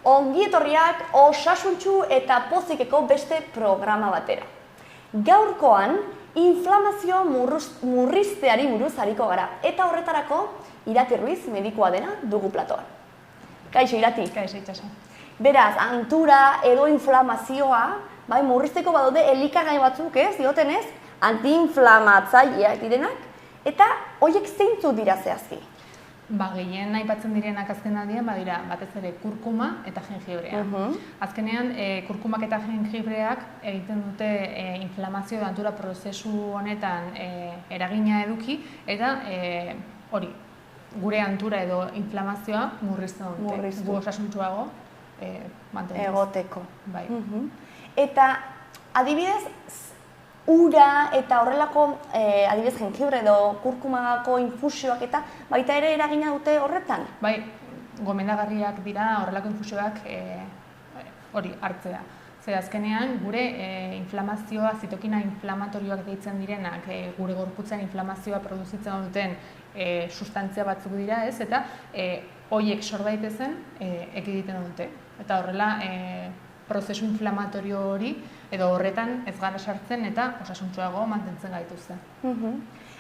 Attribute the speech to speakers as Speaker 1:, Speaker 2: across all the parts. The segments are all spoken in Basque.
Speaker 1: ongi etorriak osasuntsu eta pozikeko beste programa batera. Gaurkoan, inflamazioa murrizteari buruz ariko gara, eta horretarako Irati Ruiz medikua dena dugu platoan. Kaixo, Irati.
Speaker 2: Kaixo, itxaso.
Speaker 1: Beraz, antura edo inflamazioa, murrizteko badaude elikagai batzuk, diotenez, antiinflamatzaileak direnak, eta horiek zeintzuk dira zehazki?
Speaker 2: Gehien aipatzen direnak azkenaldian badira batez ere kurkuma eta jengibrea. Azkenean, kurkumak eta jengibreak egiten dute inflamazio antura prozesu honetan eragina eduki eta hori, gure antura edo inflamazioa murrizten dute. Gu osasuntsuago mantentzen.
Speaker 1: Egoteko.
Speaker 2: Bai.
Speaker 1: Eta adibidez, ura eta horrelako, adibidez, jengibre edo kurkumako infusioak eta baita ere eragina dute horretan?
Speaker 2: Bai, gomendagarriak dira horrelako infusioak hori hartzea. Zer azkenean, gure inflamazioa, zitokina inflamatorioak deitzen direnak, gure gorputzen inflamazioa produzitzen duten sustantzia batzuk dira, eta horiek sor daitezen ekiditen dute. Eta horrela, prozesu inflamatorio hori edo horretan ez gara sartzen eta osasuntsuago mantentzen gaituzte.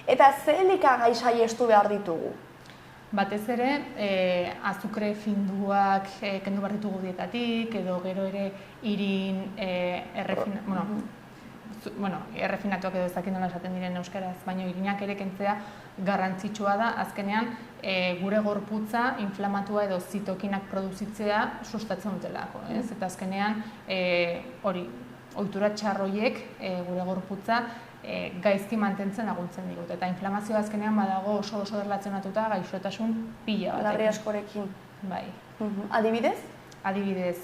Speaker 1: Eta ze elikagai saihestu behar ditugu?
Speaker 2: Batez ere, azukre finduak kendu behar ditugu dietatik, edo gero ere irin errefinatuak edo ezakin nola esaten diren euskaraz, baina irinak ere kentzea garrantzitsua da, azkenean gure gorputza inflamatua edo zitokinak produzitzea sustatzen dutelako. Eta azkenean hori, ohitura txarroiek gure gorputza gaizki mantentzen laguntzen digute. Eta inflamazioa azkenean badago oso erlazionatuta gaixotasun pila batekin.
Speaker 1: Larri askorekin.
Speaker 2: Bai.
Speaker 1: Adibidez?
Speaker 2: Adibidez,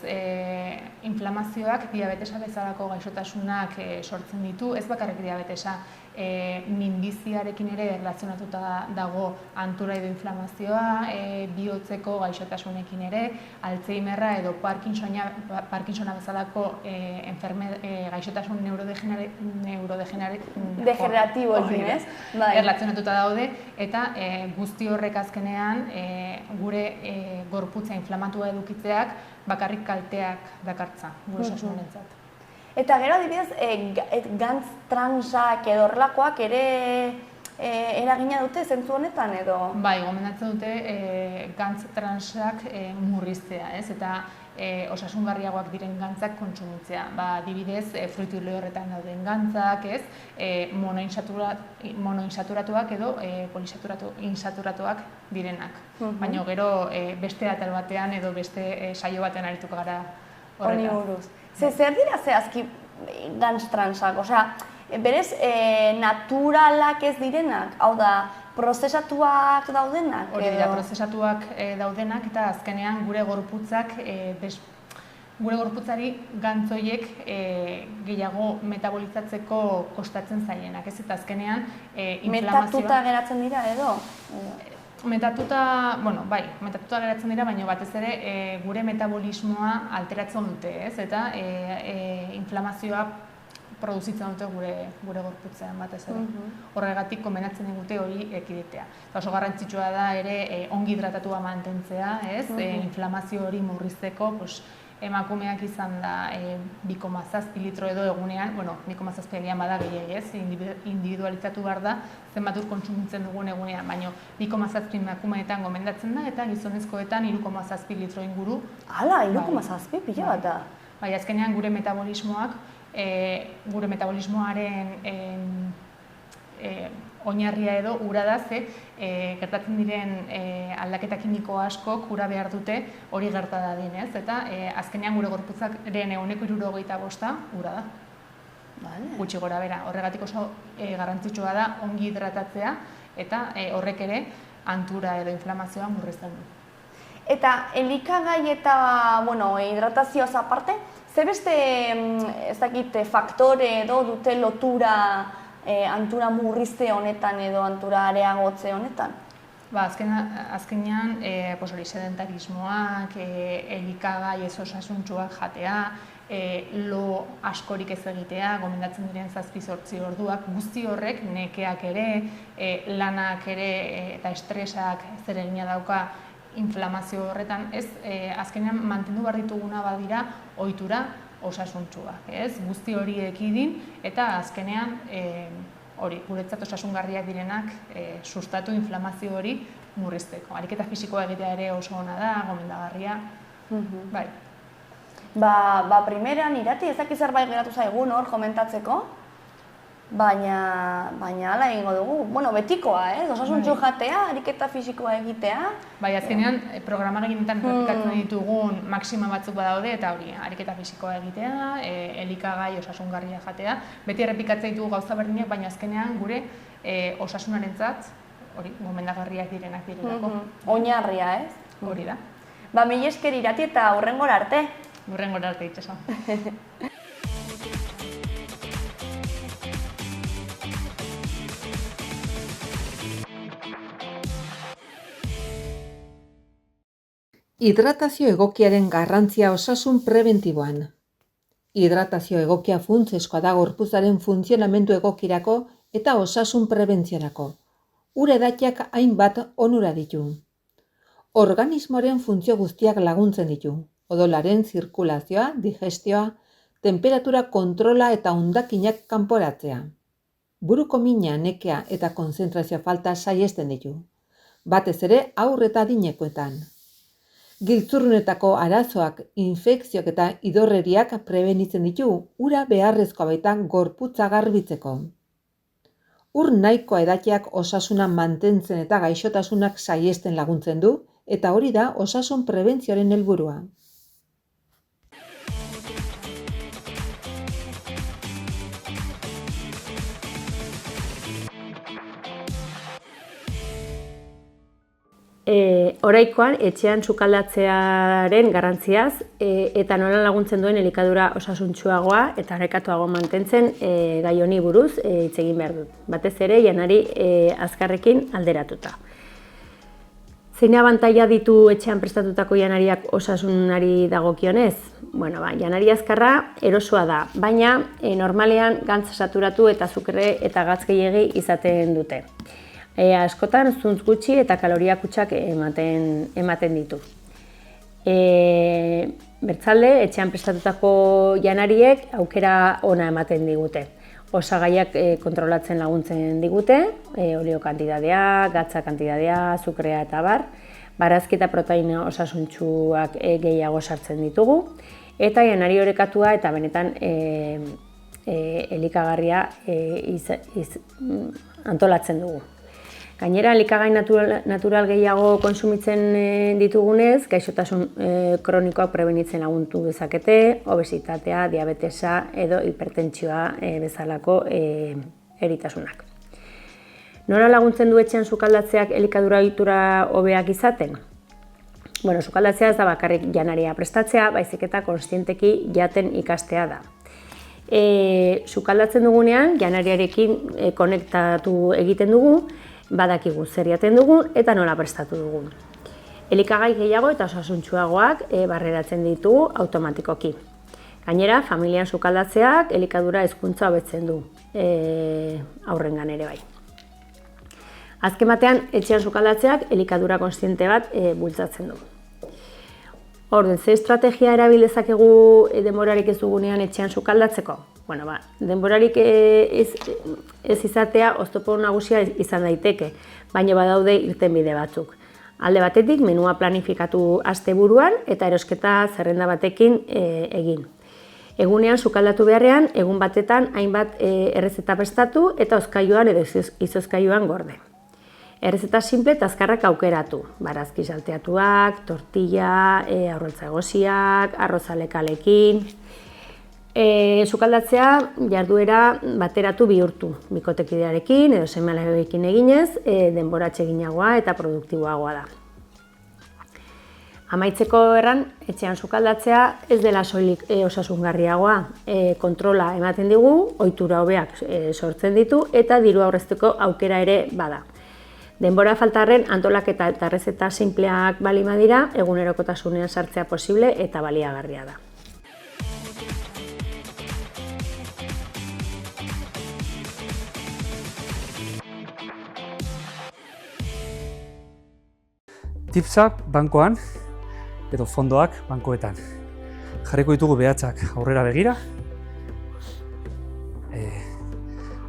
Speaker 2: inflamazioak diabetesa bezalako gaixotasunak sortzen ditu, ez bakarrik diabetesa, minbiziarekin ere erlazionatuta dago antura edo inflamazioa, bihotzeko gaixotasunekin ere, Alzheimerra edo Parkinsona bezalako gaixotasun
Speaker 1: degeneratiboekin, ez?
Speaker 2: Erlazionatuta daude, eta guzti horrek azkenean gure gorputza inflamatua edukitzeak bakarrik kalteak dakartza, gure osasunarentzat.
Speaker 1: Eta gero adibidez, gantz transak edo horrelakoak ere eragina dute zentzu honetan edo?
Speaker 2: Bai, gomendatzen dute gantz transak murriztea, eta osasungarriagoak diren gantzak kontsumitzea. Adibidez, fruitu lehorretan dauden gantzak, monoinsaturatuak edo poliinsaturatuak direnak. Baina gero beste atal batean edo beste saio batean arituko gara horretaz.
Speaker 1: Honi buruz. Zer dira zehazki gantz transak? Osea, berez naturalak ez direnak? Hau da, prozesatuak daudenak?
Speaker 2: Hori dira, prozesatuak daudenak eta azkenean gure gorputzak gure gorputzari gantzoiek gehiago metabolizatzeko kostatzen zaienak, ez? Eta azkenean inflamazioa...
Speaker 1: Metatuta geratzen dira edo?
Speaker 2: Metatuta geratzen dira, baina batez ere gure metabolismoa alteratzen dute, ez? Eta inflamazioa produzitzen dute gure gorputzean batez ere. Horregatik konbenatzen digute hori ekiditea. Eta oso garrantzitsua da ere ongi hidratatua mantentzea, ez? Inflamazio hori murrizteko, emakumeak izan da 2,7 litro edo egunean, 2,7 egian bada gehiago, ez? Individualizatu behar da, zenbat ur kontsumitzen dugun egunean, baina 2,7 emakumeetan gomendatzen da, eta gizonezkoetan 3,7 litro inguru.
Speaker 1: Hala, 3,7 pila bat da?
Speaker 2: Bai, azkenean gure metabolismoak, gure metabolismoaren oinarria edo ura da, gertatzen diren aldaketa kimiko askok ura behar dute hori gerta dadin, ez? Eta azkenean gure gorputzaren 75% ura da. Gutxi gora bera. Horregatik oso garrantzitsua da ongi hidratatzea eta horrek ere antura edo inflamazioa murrizten du.
Speaker 1: Eta elikagai eta hidratazioaz aparte, ze beste faktore edo dute lotura antura murrizte honetan edo antura areagotze honetan?
Speaker 2: Azkenean, sedentarismoak, elikagai ez osasuntsuak jatea, lo askorik ez egitea, gomendatzen diren 7-8 orduak, guzti horrek nekeak ere, lanak ere eta estresak zer egina dauka inflamazio horretan, ez, azkenean mantendu behar dituguna badira ohitura osasuntsuak, ez? Guzti hori ekidin eta azkenean hori, guretzat osasungarriak direnak sustatu inflamazio hori murrizteko. Ariketa fisikoa egitea ere oso ona da, gomendagarria. Bai.
Speaker 1: Primeran irati ezaki zerbait geratu zaigun hor komentatzeko, baina hala egingo dugu. Bueno, betikoa, osasuntsu jatea, ariketa fisikoa egitea.
Speaker 2: Bai, azkenean programa gehienetan errepikatzen ditugun maxima batzuk badaude eta hori, ariketa fisikoa egitea, elikagai osasungarria jatea. Beti errepikatzen ditugu gauza berdinak, baina azkenean gure osasunarentzat hori, gomendagarriak direnak direlako.
Speaker 1: Oinarria, ez?
Speaker 2: Hori da.
Speaker 1: Mila esker irati eta hurrengora arte.
Speaker 2: Hurrengora arte, itxaso.
Speaker 3: Hidratazio egokiaren garrantzia osasun prebentiboan. Hidratazio egokia funtsezkoa da gorputzaren funtzionamendu egokirako eta osasun prebentziorako. Ur edateak hainbat onura ditu. Organismoaren funtzio guztiak laguntzen ditu. Odolaren zirkulazioa, digestioa, temperatura kontrola eta hondakinak kanporatzea. Buruko mina, nekea eta konzentrazio falta saihesten ditu. Batez ere haur eta adinekoetan. Giltzurrunetako arazoak, infekzioak eta idorreriak prebenitzen ditu, ura beharrezkoa baita gorputza garbitzeko. Ur nahikoa edateak osasuna mantentzen eta gaixotasunak saihesten laguntzen du, eta hori da osasun prebentzioaren helburua.
Speaker 4: Oraikoan, etxean sukaldatzearen garrantziaz eta nola laguntzen duen elikadura osasuntsuagoa eta orekatuago mantentzen gai honi buruz hitz egin behar dut. Batez ere, janari azkarrekin alderatuta. Zein abantaila ditu etxean prestatutako janariak osasunari dagokionez? Bueno, janari azkarra erosoa da, baina normalean gantz saturatu eta azukre eta gatz gehiegi izaten dute. Askotan zuntz gutxi eta kaloria kutxak ematen ditu. Bertzalde, etxean prestatutako janariek aukera ona ematen digute. Osagaiak kontrolatzen laguntzen digute, olio kantitatea, gatza kantitatea, azukrea eta bar, barazki eta proteina osasuntsuak gehiago sartzen ditugu, eta janari orekatua eta benetan elikagarria antolatzen dugu. Gainera, elikagai natural gehiago kontsumitzen ditugunez, gaixotasun kronikoak prebenitzen lagundu dezakete, obesitatea, diabetesa edo hipertentsioa bezalako eritasunak. Nola laguntzen du etxean sukaldatzeak elikadura ohitura hobeak izaten? Bueno, sukaldatzea ez da bakarrik janaria prestatzea, baizik eta kontzienteki jaten ikastea da. Sukaldatzen dugunean, janariarekin konektatu egiten dugu, badakigu zer jaten dugun eta nola prestatu dugun. Elikagai gehiago eta osasuntsuagoak barreratzen ditugu automatikoki. Gainera, familian sukaldatzeak elikadura hezkuntza hobetzen du, haurrengan ere bai. Azken batean, etxean sukaldatzeak elikadura kontziente bat bultzatzen du. Orduan, ze estrategia erabil dezakegu denborarik ez dugunean etxean sukaldatzeko? Bueno, denborarik ez izatea oztopo nagusia izan daiteke, baina badaude irtenbide batzuk. Alde batetik, menua planifikatu asteburuan eta erosketa zerrenda batekin egin. Egunean sukaldatu beharrean, egun batetan hainbat errezeta prestatu eta hozkailuan edo izozkailuan gorde. Errezeta simple eta azkarrak aukeratu, barazki salteatuak, tortilla, arrotza egosiak, arroza lekalekin. Sukaldatzea jarduera bateratu bihurtu, bikotekidearekin edo seme-alabeekin eginez, denbora atseginagoa eta produktiboagoa da. Amaitzeko erran, etxean sukaldatzea ez dela soilik osasungarriagoa, kontrola ematen digu, ohitura hobeak sortzen ditu eta diru aurrezteko aukera ere bada. Denbora faltarren antolaketa eta errezeta sinpleak baldin badira, egunerokotasunean sartzea posible eta baliagarria da.
Speaker 5: tipsak bankoan edo fondoak bankoetan. Jarriko ditugu behatzak aurrera begira,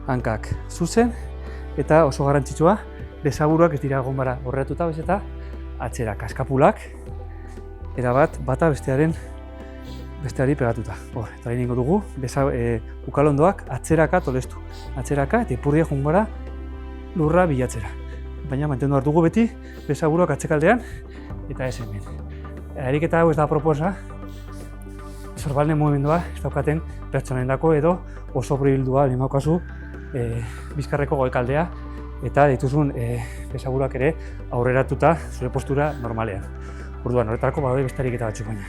Speaker 5: hankak zuzen, eta oso garrantzitsua, besaburuak ez dira egon bara horretuta, bez eta atzera kaskapulak, erabat bata besteari pegatuta. Eta lehenengo dugu, ukalondoak atzeraka tolestu. Atzeraka eta ipurdia joan gara lurra bilatzera. Baina mantendu behar dugu beti, besaburuak atzekaldean eta ez hemen. Ariketa hau ez da proposa, sorbalne mugimendua ez daukaten pertsonendako edo oso prohibildua limaukazu bizkarreko goikaldea eta dituzun besaburuak ere aurreratuta zure postura normalean. Orduan, horretarako badaude beste ariketa batzuk baina.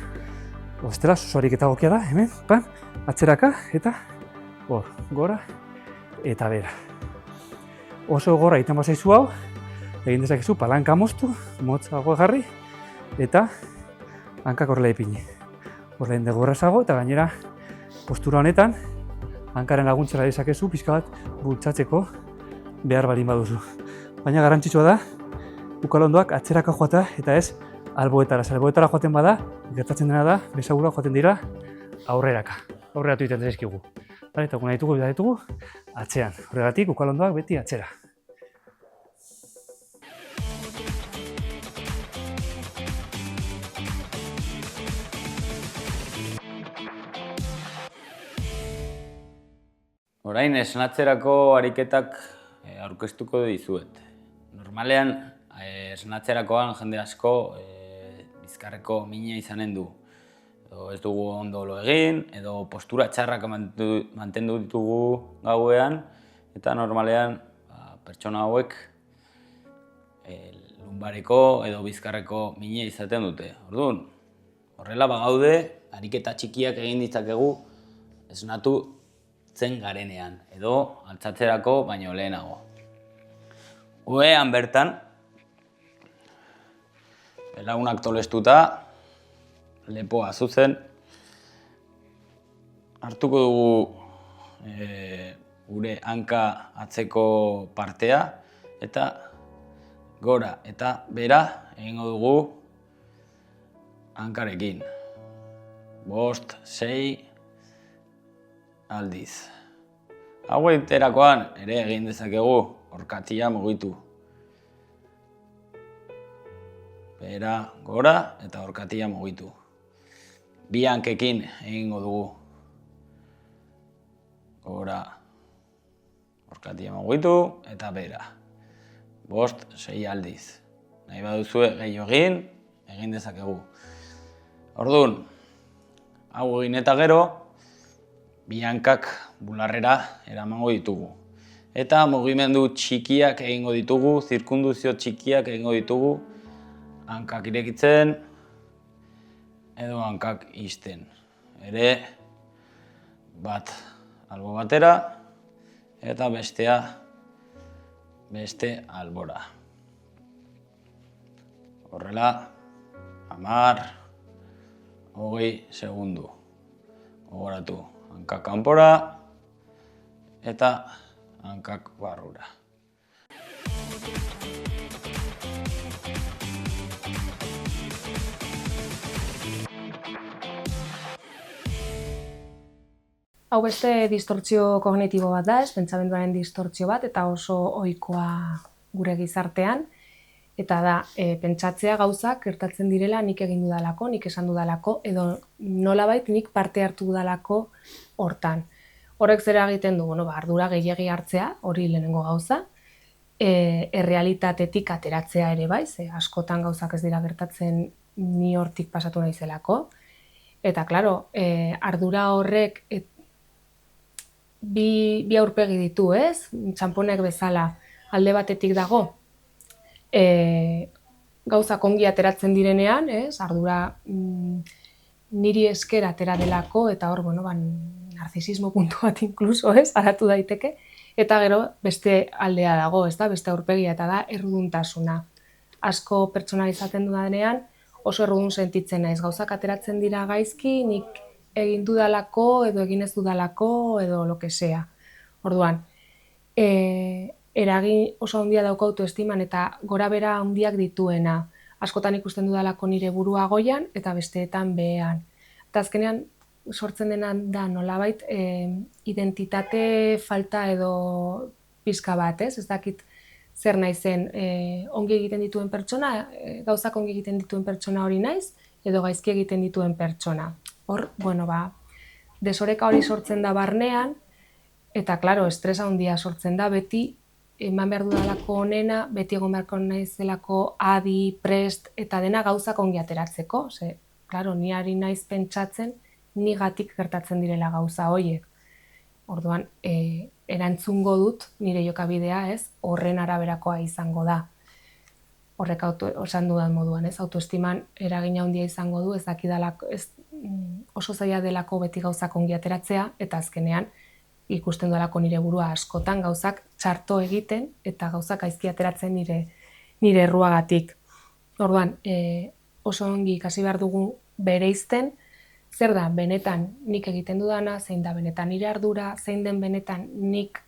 Speaker 5: Bestela, oso ariketa egokia da, hemen, atzeraka eta gora eta bera. Oso gora egiten bazaizu hau, egin dezakezu palanka moztu, motzago jarri eta hankak horrela ipini. Horrein dugu errazago eta gainera postura honetan hankaren laguntzera dezakezu pixka bat bultzatzeko behar balin baduzu. Baina garrantzitsua da ukalondoak atzeraka joatea eta ez alboetara. Alboetara joaten bada, gertatzen dena da, besaburuak joaten dira aurreraka. Aurreratu egiten zaizkigu. Eta nahi ditugu atzean. Horregatik ukalondoak beti atzera.
Speaker 6: Orain esnatzerako ariketak aurkeztuko dizuet. Normalean, esnatzerakoan jende asko bizkarreko mina izanen du. Edo ez dugu ondo lo egin, edo postura txarrak mantendu ditugu gauean, eta normalean pertsona hauek lumbareko edo bizkarreko mina izaten dute. Orduan, horrela bagaude, ariketa txikiak egin ditzakegu esnatu zen garenean, edo altzatzerako baino lehenago. Uean bertan, belaunak tolestuta, lepoa zuzen, hartuko dugu gure hanka atzeko partea, eta gora eta bera egingo dugu hankarekin. 5, 6 aldiz. Hau egiterakoan ere egin dezakegu orkatia mugitu. Bera, gora eta orkatia mugitu. Bi hankekin egingo dugu. Gora, orkatia mugitu eta bera. 5, 6 aldiz. Nahi baduzue gehiago egin dezakegu. Orduan, hau egin eta gero, bi hankak bularrera eramango ditugu. Eta mugimendu txikiak egingo ditugu, zirkunduzio txikiak egingo ditugu, hankak irekitzen edo hankak ixten. Ere bat albo batera eta bestea beste albora. Horrela 10, 20 segundu. Gogoratu, hankak kanpora eta hankak barrura.
Speaker 7: Hau beste distortzio kognitibo bat da, pentsamenduaren distortzio bat, eta oso ohikoa gure gizartean. Eta da, pentsatzea gauzak gertatzen direla nik egin dudalako, nik esan dudalako, edo nolabait nik parte hartu dudalako hortan. Horrek zera egiten du, ardura gehiegi hartzea, hori lehenengo gauza, errealitatetik ateratzea ere bai, ze askotan gauzak ez dira gertatzen ni hortik pasatu naizelako. Eta, klaro, ardura horrek bi aurpegi ditu, ez? Txanponek bezala alde batetik dago, gauzak ongi ateratzen direnean, ez? Ardura niri esker atera delako, eta hor, narzisismo puntu bat inkluso, ez? Aratu daiteke. Eta gero beste aldea dago, ez da? Beste aurpegia, eta da erruduntasuna. Asko pertsona izaten dudanean, oso errudun sentitzen naiz. Gauzak ateratzen dira gaizki, nik egin dudalako, edo egin ez dudalako, edo lo que sea. Orduan, eragin oso handia dauka autoestiman eta gora bera handiak dituena. askotan ikusten dudalako nire burua goian eta besteetan behean. Eta azkenean sortzen dena da nolabait identitate falta edo pizka bat, ez? Ez dakit zer naizen ongi egiten dituen pertsona, gauzak ongi egiten dituen pertsona hori naiz, edo gaizki egiten dituen pertsona. Hor, desoreka hori sortzen da barnean, eta, klaro, estresa handia sortzen da, beti eman behar dudalako onena, beti egon beharko naizelako adi, prest, eta dena gauzak ongi ateratzeko. Ze, klaro, ni ari naiz pentsatzen, nigatik gertatzen direla gauza horiek. Orduan, erantzungo dut nire jokabidea, ez, horren araberakoa izango da. Horrek osan dudan moduan, ez, autoestiman eragina handia izango du, ez dakidalako, oso zaila delako beti gauzak ongi ateratzea, eta azkenean ikusten dudalako nire burua askotan gauzak txarto egiten, eta gauzak gaizki ateratzen nire erruagatik. Orduan, oso ongi ikasi behar dugu bereizten, zer da benetan nik egiten dudana, zein da benetan nire ardura, zein den benetan nik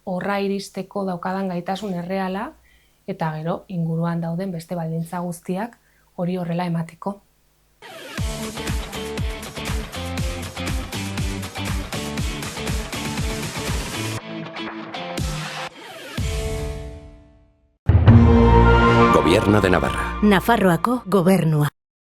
Speaker 7: horra iristeko daukadan gaitasun erreala, eta gero inguruan dauden beste baldintza guztiak hori horrela emateko.
Speaker 8: Gobierno de Navarra.
Speaker 9: Nafarroako gobernua.